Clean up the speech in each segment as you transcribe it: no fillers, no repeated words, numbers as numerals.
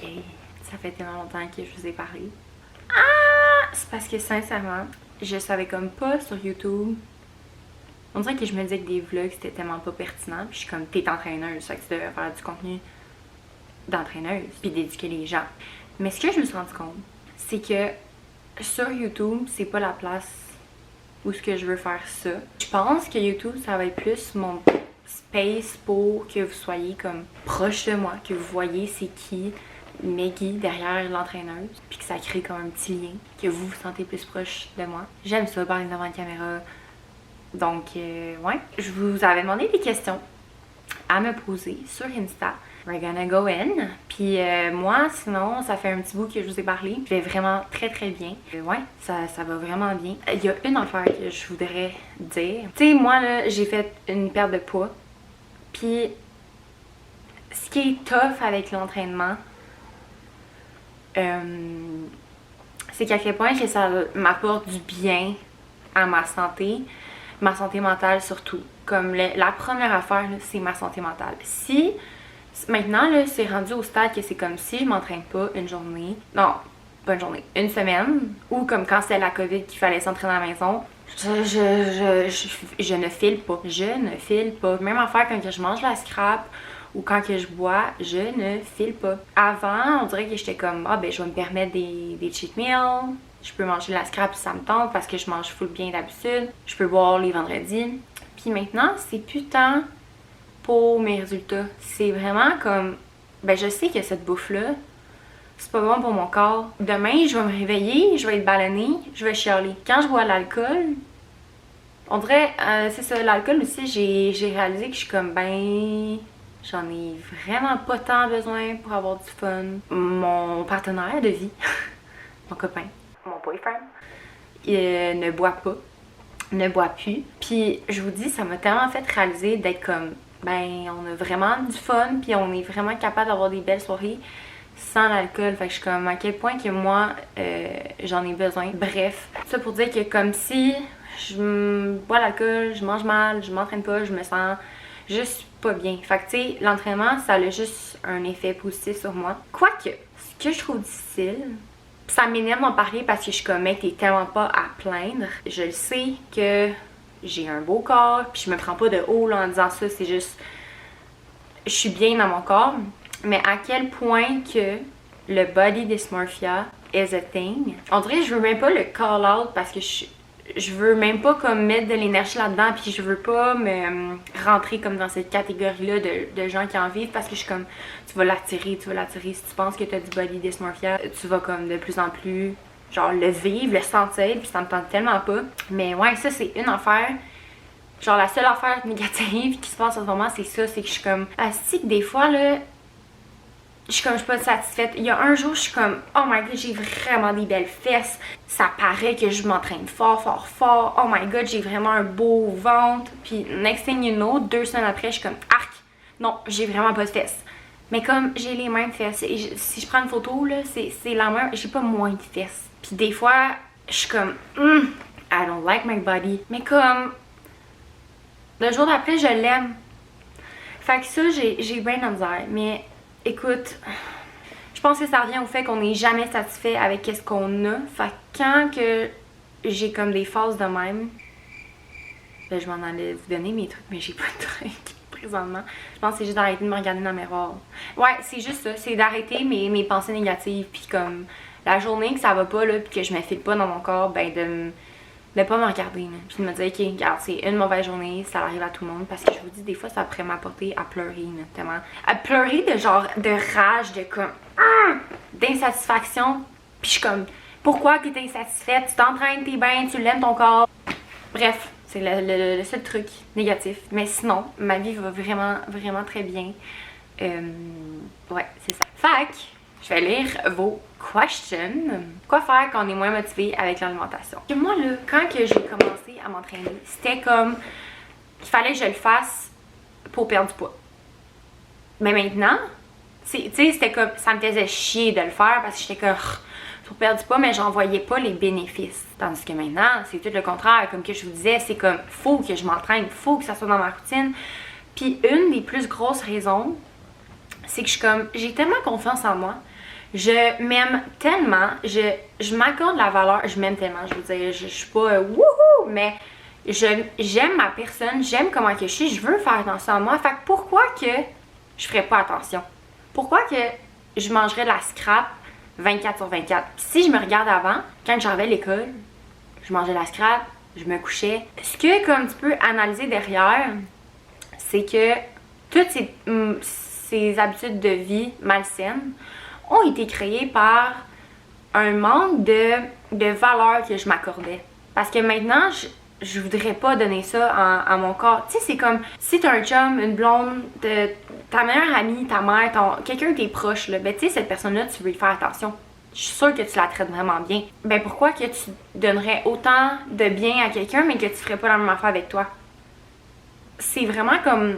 ok, ça fait tellement longtemps que je vous ai parlé. Ah! C'est parce que sincèrement, je savais comme pas sur YouTube. On dirait que je me disais que des vlogs c'était tellement pas pertinent. Puis je suis comme, t'es entraîneuse, fait que tu devrais faire du contenu d'entraîneuse, puis d'éduquer les gens. Mais ce que je me suis rendu compte, c'est que sur YouTube, c'est pas la place où ce que je veux faire ça. Je pense que YouTube, ça va être plus mon space pour que vous soyez comme proche de moi, que vous voyez c'est qui Maggie derrière l'entraîneuse, puis que ça crée comme un petit lien, que vous vous sentez plus proche de moi. J'aime ça, parler devant la caméra. Donc, ouais. Je vous avais demandé des questions à me poser sur Insta. We're gonna go in. Puis moi, sinon, ça fait un petit bout que je vous ai parlé. Je vais vraiment très très bien. Ouais, ça va vraiment bien. Il y a une affaire que je voudrais dire. Tu sais, moi, là, j'ai fait une perte de poids. Puis, ce qui est tough avec l'entraînement, c'est qu'à quel point que ça m'apporte du bien à ma santé mentale surtout. Comme la première affaire, c'est ma santé mentale. Si maintenant, là, c'est rendu au stade que c'est comme si je m'entraîne pas une journée. Non, pas une journée. Une semaine. Ou comme quand c'était la COVID qu'il fallait s'entraîner à la maison. Je ne file pas. Je ne file pas. Même affaire quand je mange la scrap ou quand que je bois, je ne file pas. Avant, on dirait que j'étais comme, ah ben je vais me permettre des cheat meals. Je peux manger la scrap si ça me tente parce que je mange full bien d'habitude. Je peux boire les vendredis. Puis maintenant, c'est plus tant pour mes résultats. C'est vraiment comme, ben je sais que cette bouffe-là, c'est pas bon pour mon corps. Demain, je vais me réveiller, je vais être ballonnée, je vais chialer. Quand je bois l'alcool, on dirait, c'est ça, l'alcool aussi, j'ai réalisé que je suis comme, ben, j'en ai vraiment pas tant besoin pour avoir du fun. Mon partenaire de vie, mon copain, mon boyfriend, il ne boit pas, ne boit plus. Puis je vous dis, ça m'a tellement fait réaliser d'être comme, ben, on a vraiment du fun, puis on est vraiment capable d'avoir des belles soirées sans l'alcool. Fait que je suis comme, à quel point que moi, j'en ai besoin. Bref, ça pour dire que comme si je bois l'alcool, je mange mal, je m'entraîne pas, je me sens juste pas bien. Fait que tu sais, l'entraînement, ça a juste un effet positif sur moi. Quoique, ce que je trouve difficile, ça m'énerve d'en parler parce que je suis comme, mec, t'es tellement pas à plaindre. Je le sais que j'ai un beau corps, puis je me prends pas de haut là, en disant ça, c'est juste, je suis bien dans mon corps. Mais à quel point que le body dysmorphia is a thing. On dirait que je veux même pas le call out parce que je veux même pas comme mettre de l'énergie là-dedans, puis je veux pas me rentrer comme dans cette catégorie-là de gens qui en vivent parce que je suis comme, tu vas l'attirer. Si tu penses que t'as du body dysmorphia, tu vas comme de plus en plus genre le vivre, le sentir, puis ça me tente tellement pas. Mais ouais, ça c'est une affaire. Genre la seule affaire négative qui se passe en ce moment, c'est ça, c'est que je suis comme, asti que des fois là, je suis pas satisfaite. Il y a un jour, je suis comme, oh my god, j'ai vraiment des belles fesses. Ça paraît que je m'entraîne fort. Oh my god, j'ai vraiment un beau ventre. Puis, next thing you know, 2 semaines après, je suis comme, arc, non, j'ai vraiment pas de fesses. Mais comme j'ai les mêmes fesses, et si je prends une photo, là, c'est la même, j'ai pas moins de fesses. Puis des fois, je suis comme, I don't like my body. Mais comme, le jour d'après, je l'aime. Fait que ça, j'ai bien de la misère. Mais écoute, je pense que ça revient au fait qu'on n'est jamais satisfait avec ce qu'on a. Fait que quand que j'ai comme des phases de même, ben je m'en allais vous donner mes trucs, mais j'ai pas de trucs présentement. Je pense que c'est juste d'arrêter de me regarder dans le miroir. Ouais, c'est juste ça, c'est d'arrêter mes pensées négatives. Puis comme la journée que ça va pas, là, puis que je me file pas dans mon corps, ben de pas me regarder, là, puis de me dire, ok, regarde, c'est une mauvaise journée, ça arrive à tout le monde, parce que je vous dis, des fois, ça pourrait m'apporter à pleurer, notamment. À pleurer de genre, de rage, de comme, d'insatisfaction, puis je suis comme, pourquoi que t'es insatisfaite, tu t'entraînes, t'es bien, tu l'aimes ton corps. Bref, c'est le seul truc négatif. Mais sinon, ma vie va vraiment très bien. Ouais, c'est ça. Fait que, je vais lire vos questions. Quoi faire quand on est moins motivé avec l'alimentation? Moi, là, quand que j'ai commencé à m'entraîner, c'était comme qu'il fallait que je le fasse pour perdre du poids. Mais maintenant, tu sais, c'était comme, ça me faisait chier de le faire parce que j'étais comme, pour perdre du poids, mais j'en voyais pas les bénéfices. Tandis que maintenant, c'est tout le contraire. Comme que je vous disais, c'est comme, faut que je m'entraîne, faut que ça soit dans ma routine. Puis une des plus grosses raisons, c'est que je suis comme, j'ai tellement confiance en moi Je m'aime tellement, je m'accorde la valeur, je m'aime tellement, je veux dire, je suis pas wouhou, mais j'aime ma personne, j'aime comment que je suis, je veux faire attention à moi. Fait que pourquoi que je ferais pas attention? Pourquoi que je mangerais de la scrap 24/24? Puis si je me regarde avant, quand j'arrivais à l'école, je mangeais de la scrap, je me couchais. Ce que comme tu peux analyser derrière, c'est que toutes ces habitudes de vie malsaines ont été créées par un manque de valeur que je m'accordais. Parce que maintenant, je voudrais pas donner ça à mon corps. Tu sais, c'est comme si t'as un chum, une blonde, ta meilleure amie, ta mère, quelqu'un de tes proches, là, ben tu sais, cette personne-là, tu veux lui faire attention. Je suis sûre que tu la traites vraiment bien. Ben pourquoi que tu donnerais autant de bien à quelqu'un, mais que tu ferais pas la même affaire avec toi? C'est vraiment comme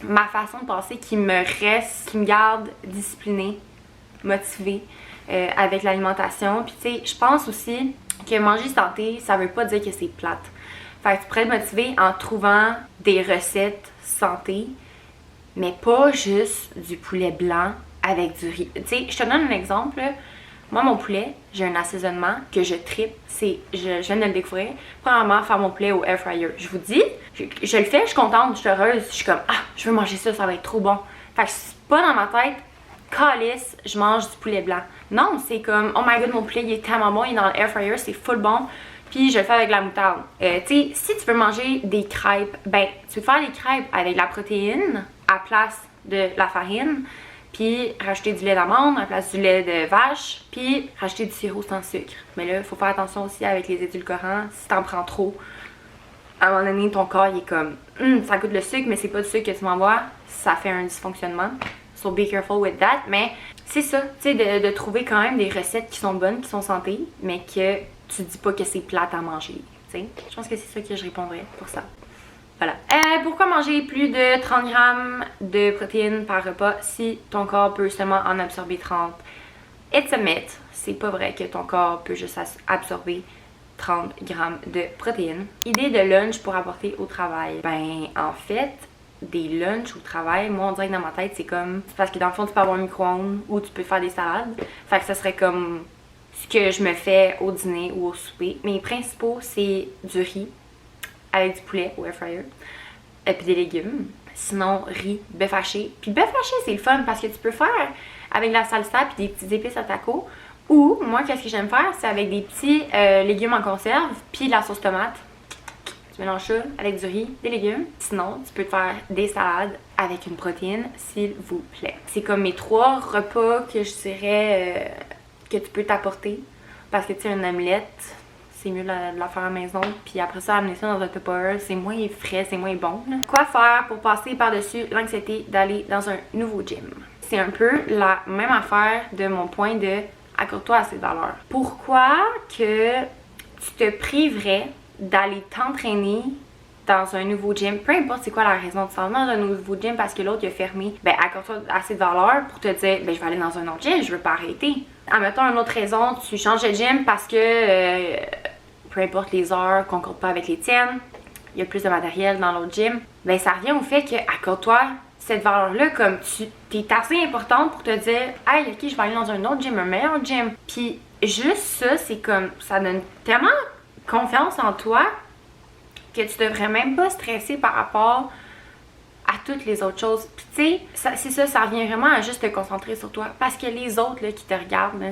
ma façon de penser qui me reste, qui me garde disciplinée, motivée avec l'alimentation. Puis tu sais, je pense aussi que manger santé, ça veut pas dire que c'est plate. Fait que tu pourrais te motiver en trouvant des recettes santé, mais pas juste du poulet blanc avec du riz. Tu sais, je te donne un exemple, là. Moi, mon poulet, j'ai un assaisonnement que je tripe. Je viens de le découvrir. Premièrement, faire mon poulet au air fryer. Je vous dis, je le fais, je suis contente, je suis heureuse. Je suis comme, ah, je veux manger ça, ça va être trop bon. Fait que c'est pas dans ma tête, calice, je mange du poulet blanc. Non, c'est comme, oh my god, mon poulet, il est tellement bon, il est dans le air fryer, c'est full bon. Puis je le fais avec la moutarde. Tu sais, si tu veux manger des crêpes, ben, tu peux faire des crêpes avec de la protéine à place de la farine. Puis rajouter du lait d'amande à la place du lait de vache, puis rajouter du sirop sans sucre. Mais là, il faut faire attention aussi avec les édulcorants. Si t'en prends trop, à un moment donné, ton corps il est comme ça goûte le sucre, mais c'est pas du sucre que tu m'envoies. Ça fait un dysfonctionnement. So be careful with that. Mais c'est ça, tu sais, de trouver quand même des recettes qui sont bonnes, qui sont santé, mais que tu dis pas que c'est plate à manger. Tu sais, je pense que c'est ça que je répondrais pour ça. Voilà. Pourquoi manger plus de 30 grammes de protéines par repas si ton corps peut seulement en absorber 30? It's a myth. C'est pas vrai que ton corps peut juste absorber 30 grammes de protéines. Idée de lunch pour apporter au travail. Ben, en fait, des lunchs au travail, moi on dirait que dans ma tête c'est comme, c'est parce que dans le fond tu peux avoir un micro-ondes ou tu peux faire des salades. Fait que ça serait comme ce que je me fais au dîner ou au souper. Mes principaux c'est du riz avec du poulet au air fryer et puis des légumes. Sinon, riz, bœuf haché. Puis bœuf haché, c'est le fun parce que tu peux faire avec de la salsa puis des petites épices à taco. Ou, moi, qu'est-ce que j'aime faire, c'est avec des petits légumes en conserve puis la sauce tomate. Tu mélanges ça avec du riz, des légumes. Sinon, tu peux te faire des salades avec une protéine, s'il vous plaît. C'est comme mes 3 repas que je dirais que tu peux t'apporter. Parce que, tu sais, une omelette, c'est mieux de la faire à la maison. Puis après ça, amener ça dans un Tupperware, c'est moins frais, c'est moins bon. Là. Quoi faire pour passer par-dessus l'anxiété d'aller dans un nouveau gym? C'est un peu la même affaire de mon point de accorde-toi assez de valeur. Pourquoi que tu te priverais d'aller t'entraîner dans un nouveau gym? Peu importe c'est quoi la raison, tu t'en vas dans un nouveau gym parce que l'autre il a fermé. Ben accorde-toi assez de valeur pour te dire, ben je vais aller dans un autre gym, je veux pas arrêter. Admettons une autre raison, tu changes de gym parce que peu importe les heures, concorde pas avec les tiennes, il y a plus de matériel dans l'autre gym, ben ça revient au fait que accorde-toi cette valeur-là comme t'es assez importante pour te dire hey ok je vais aller dans un autre gym, un meilleur gym. Puis juste ça, c'est comme ça donne tellement confiance en toi que tu devrais même pas stresser par rapport à toutes les autres choses. Puis tu sais, c'est ça, ça revient vraiment à juste te concentrer sur toi. Parce que les autres là, qui te regardent, là,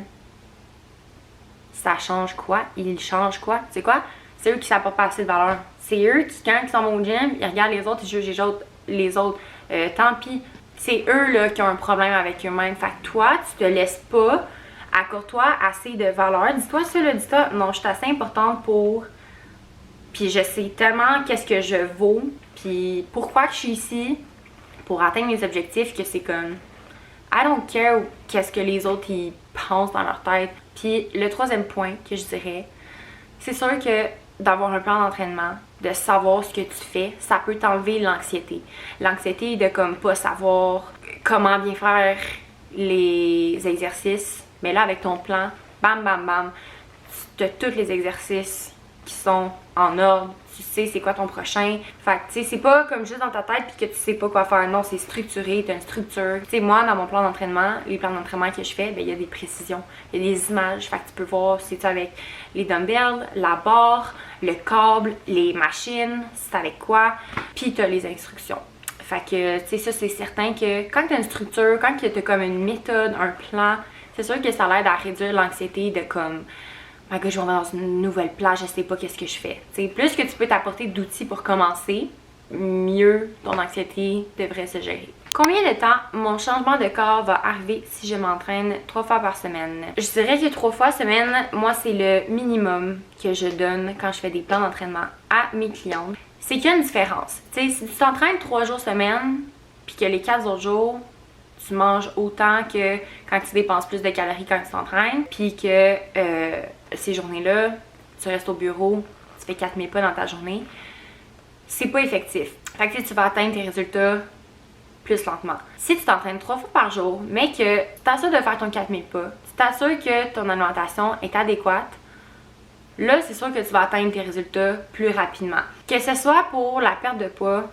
ça change quoi? Ils changent quoi? Tu sais quoi? C'est eux qui s'apportent pas assez de valeur. C'est eux qui, quand ils sont au gym, ils regardent les autres, ils jugent les autres. Tant pis. C'est eux là qui ont un problème avec eux-mêmes. Fait que toi, tu te laisses pas. Accorde-toi assez de valeur. Dis-toi ça, là, dis-toi, non, je suis assez importante pour... Puis je sais tellement qu'est-ce que je vaux. Puis pourquoi que je suis ici pour atteindre mes objectifs, que c'est comme... I don't care qu'est-ce que les autres ils pensent dans leur tête. Puis le 3e point que je dirais, c'est sûr que d'avoir un plan d'entraînement, de savoir ce que tu fais, ça peut t'enlever l'anxiété. L'anxiété de comme pas savoir comment bien faire les exercices. Mais là, avec ton plan, bam, bam, bam, tu as tous les exercices qui sont en ordre. tu sais c'est quoi ton prochain. Fait que, tu sais, c'est pas comme juste dans ta tête puis que tu sais pas quoi faire. Non, c'est structuré, t'as une structure. Tu sais, moi, dans mon plan d'entraînement, les plans d'entraînement que je fais, ben, il y a des précisions, il y a des images. Fait que tu peux voir si c'est avec les dumbbells, la barre, le câble, les machines, c'est avec quoi, puis t'as les instructions. Fait que, tu sais, ça, c'est certain que quand t'as une structure, quand t'as comme une méthode, un plan, c'est sûr que ça l'aide à réduire l'anxiété de comme, oh my God, je vais dans une nouvelle place, je sais pas qu'est-ce que je fais. Tu sais, plus que tu peux t'apporter d'outils pour commencer, mieux ton anxiété devrait se gérer. Combien de temps mon changement de corps va arriver si je m'entraîne 3 fois par semaine? Je dirais que 3 fois semaine, moi, c'est le minimum que je donne quand je fais des plans d'entraînement à mes clientes. C'est qu'il y a une différence. Tu sais, si tu t'entraînes 3 jours semaine, puis que les 4 autres jours, tu manges autant que quand tu dépenses plus de calories quand tu t'entraînes, puis que ces journées-là, tu restes au bureau, tu fais 4000 pas dans ta journée, c'est pas effectif. Fait que tu vas atteindre tes résultats plus lentement. Si tu t'entraînes 3 fois par jour, mais que tu t'assures de faire ton 4000 pas, tu t'assures que ton alimentation est adéquate, là, c'est sûr que tu vas atteindre tes résultats plus rapidement. Que ce soit pour la perte de poids,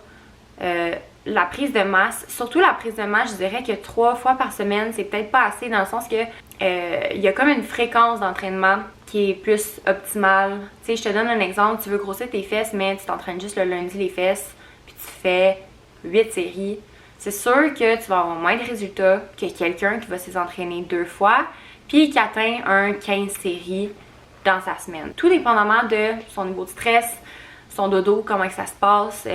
la prise de masse, surtout la prise de masse, je dirais que 3 fois par semaine, c'est peut-être pas assez dans le sens que il y a comme une fréquence d'entraînement qui est plus optimale. Tu sais, je te donne un exemple, tu veux grossir tes fesses, mais tu t'entraînes juste le lundi les fesses, puis tu fais 8 séries. C'est sûr que tu vas avoir moins de résultats que quelqu'un qui va s'entraîner 2 fois, puis qui atteint un 15 séries dans sa semaine. Tout dépendamment de son niveau de stress, son dodo, comment que ça se passe,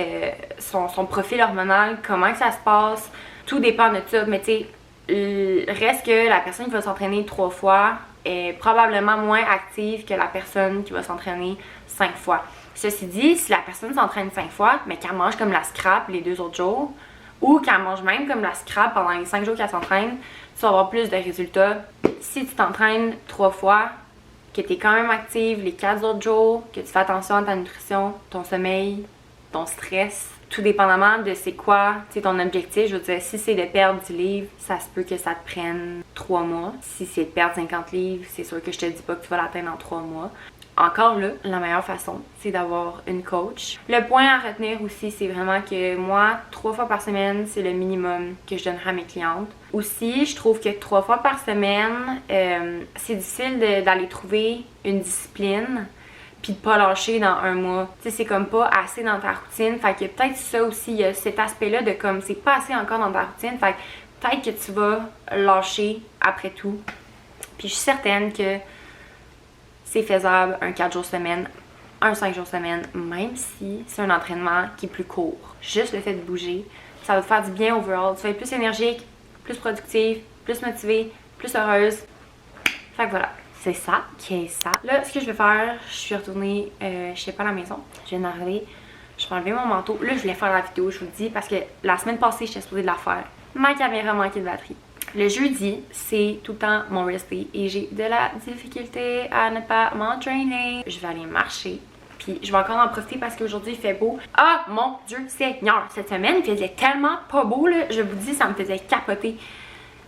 son profil hormonal, comment que ça se passe, tout dépend de ça. Mais tu sais, reste que la personne qui va s'entraîner 3 fois est probablement moins active que la personne qui va s'entraîner 5 fois. Ceci dit, si la personne s'entraîne 5 fois, mais qu'elle mange comme la scrap les 2 autres jours, ou qu'elle mange même comme la scrap pendant les 5 jours qu'elle s'entraîne, tu vas avoir plus de résultats. Si tu t'entraînes 3 fois, que tu es quand même active les 4 autres jours, que tu fais attention à ta nutrition, ton sommeil, ton stress, tout dépendamment de c'est quoi ton objectif. Je veux dire, si c'est de perdre 10 livres, ça se peut que ça te prenne 3 mois. Si c'est de perdre 50 livres, c'est sûr que je te dis pas que tu vas l'atteindre en 3 mois. Encore là, la meilleure façon, c'est d'avoir une coach. Le point à retenir aussi, c'est vraiment que moi, 3 fois par semaine, c'est le minimum que je donnerai à mes clientes. Aussi, je trouve que 3 fois par semaine, c'est difficile d'aller trouver une discipline puis de pas lâcher dans un mois. Tu sais, c'est comme pas assez dans ta routine. Fait que peut-être ça aussi, il y a cet aspect-là de comme c'est pas assez encore dans ta routine. Fait que peut-être que tu vas lâcher après tout. Puis je suis certaine que c'est faisable un 4 jours semaine, un 5 jours semaine, même si c'est un entraînement qui est plus court. Juste le fait de bouger, ça va te faire du bien overall. Tu vas être plus énergique, plus productive, plus motivée, plus heureuse. Fait que voilà, c'est ça qui est ça. Là, ce que je vais faire, je suis retournée, je sais pas à la maison. Je viens d'arriver, je vais enlever mon manteau. Là, je voulais faire la vidéo, je vous le dis, parce que la semaine passée, j'étais supposée de la faire. Ma caméra manquait de batterie. Le jeudi, c'est tout le temps mon rest day et j'ai de la difficulté à ne pas m'entraîner. Je vais aller marcher, puis je vais encore en profiter parce qu'aujourd'hui il fait beau. Ah mon Dieu Seigneur, cette semaine il faisait tellement pas beau là, je vous dis ça me faisait capoter.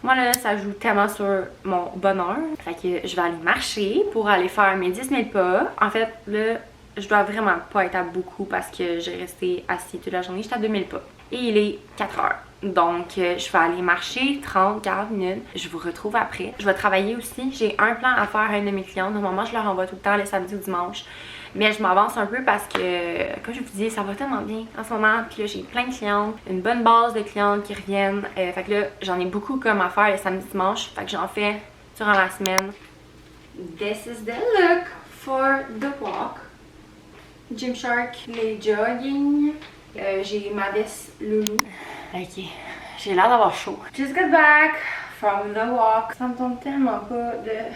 Moi là, ça joue tellement sur mon bonheur. Fait que je vais aller marcher pour aller faire mes 10 000 pas. En fait là, je dois vraiment pas être à beaucoup parce que j'ai resté assise toute la journée, j'étais à 2000 pas. Et il est 4 heures. Donc, je vais aller marcher 30-40 minutes. Je vous retrouve après. Je vais travailler aussi. J'ai un plan à faire à une de mes clientes. Normalement, je leur envoie tout le temps le samedi ou dimanche. Mais je m'avance un peu parce que, comme je vous dis, ça va tellement bien en ce moment. Puis là, j'ai plein de clientes, une bonne base de clientes qui reviennent. Fait que là, j'en ai beaucoup comme à faire le samedi dimanche. Fait que j'en fais durant la semaine. This is the look for the walk. Gymshark, les jogging. J'ai ma veste loulou. Ok, j'ai l'air d'avoir chaud. Just got back from the walk. Ça me tente tellement pas de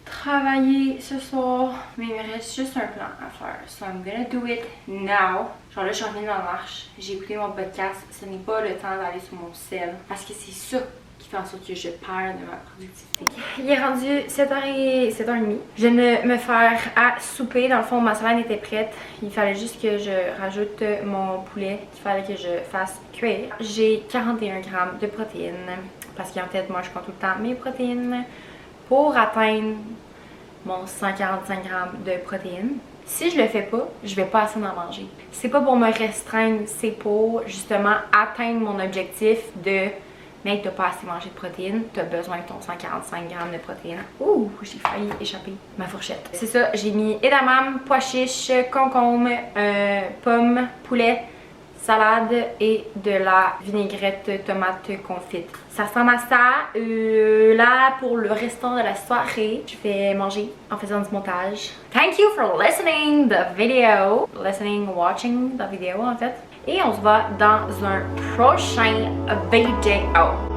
travailler ce soir, mais il me reste juste un plan à faire. So I'm gonna do it now. Genre là, je suis revenue dans la marche. J'ai écouté mon podcast. Ce n'est pas le temps d'aller sur mon cell parce que c'est ça qui fait en sorte que je perds de ma productivité. Il est rendu 7h30. Je viens de me faire à souper. Dans le fond, ma salade était prête. Il fallait juste que je rajoute mon poulet qu'il fallait que je fasse cuire. J'ai 41 grammes de protéines parce qu'en fait, moi, je compte tout le temps mes protéines pour atteindre mon 145 grammes de protéines. Si je le fais pas, je vais pas assez en manger. C'est pas pour me restreindre, c'est pour justement atteindre mon objectif de mec, t'as pas assez mangé de protéines, t'as besoin de ton 145 grammes de protéines. Ouh, j'ai failli échapper ma fourchette. C'est ça, j'ai mis edamame, pois chiches, concombre, pommes, poulet, salade et de la vinaigrette tomate confite. Ça ressemble à ça. Là, pour le restant de la soirée, je vais manger en faisant du montage. Thank you for listening the video. Watching the video en fait. Et on se voit dans un prochain vidéo.